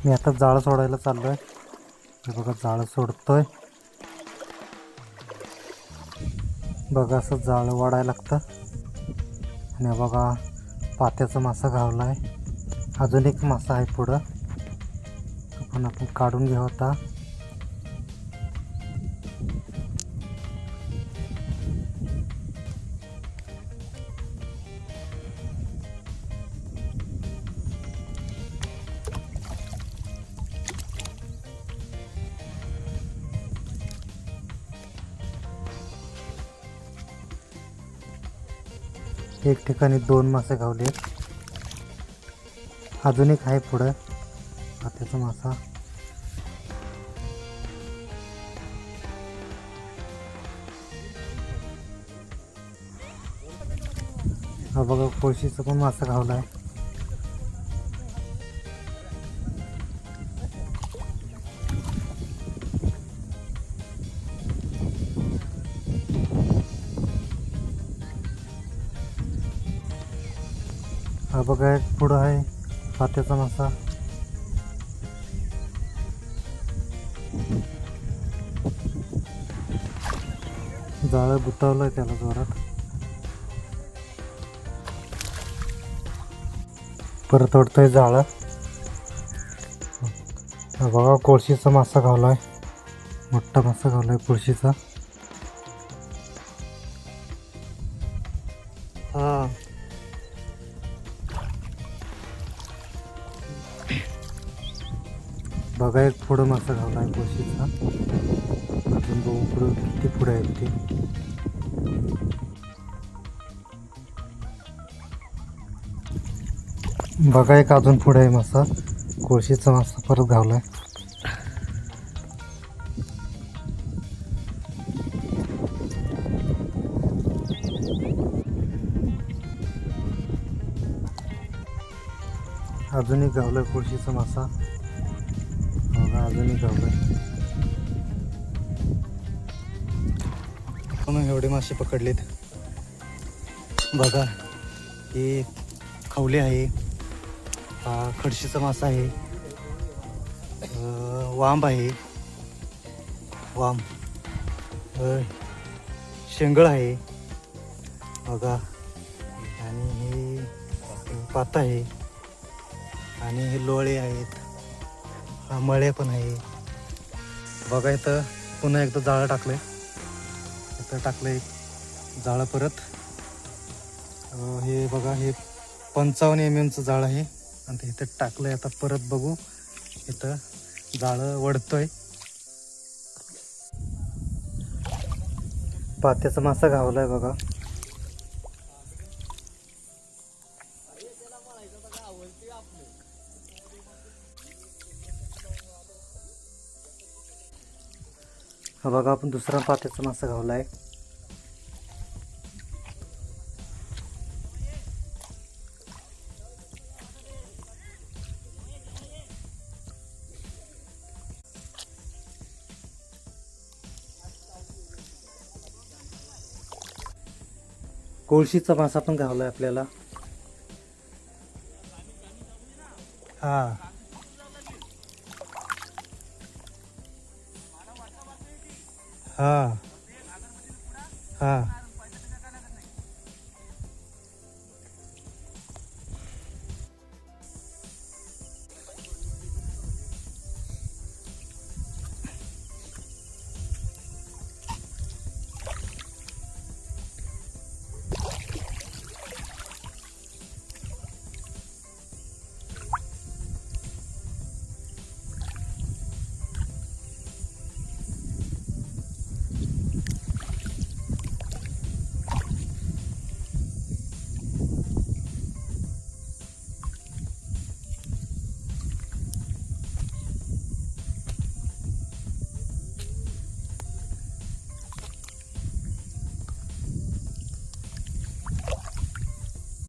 मी आता जाळं सोडायला चाललोय. हे बघा जाळं सोडतोय. बघा असं जाळं वाढायला लागतं. आणि बघा पात्याचा मासा घावलाय. अजून एक मासा आहे पुढं, तो पण आपण काढून घेऊ आता. एक ठिकाणी 2 मासे घावले. अजून एक आहे पुढं पात्याचा मासा. हा बघा कोळशीचा पण मासा घावलाय. हा बघा एक पुढं आहे पात्याचा मासा. जाळं गुतावलंय त्याला जोरात. परत ओढतोय जाळं. हा बघा कोळशीचा मासा घावलाय. मोठा मासा घावलाय कोळशीचा. हा बघा एक पुढं मासा घावलाय कोळशीचा. अजून बघू पुढं किती पुढे आहेत ते. बघा एक अजून पुढे आहे मासा. कोळशीचा मासा परत घावलाय. अजूनही घावलाय कोळशीचा मासा. बघा अजूनही घावलाय. म्हणून एवढे मासे पकडलेत. बघा हे खवले आहे. हा खडशीचा मासा आहे. वांब आहे. वांब शेंगळ आहे बघा. आणि हे पाता आहे. आणि हे लोळे आहेत. हा मळे पण आहे बघा. इथं पुन्हा एकदा जाळं टाकलंय. इथं टाकलंय जाळं परत. हे बघा हे 55 mm चं जाळं आहे. आणि ते इथं टाकलंय. आता परत बघू. इथं जाळं वढतोय. पात्याचा मासा घावलाय बघा. हा बघा आपण दुसरा पात्याचा मासा घावलाय. कोळशीचा मासा पण घावलाय आपल्याला. हा हा हा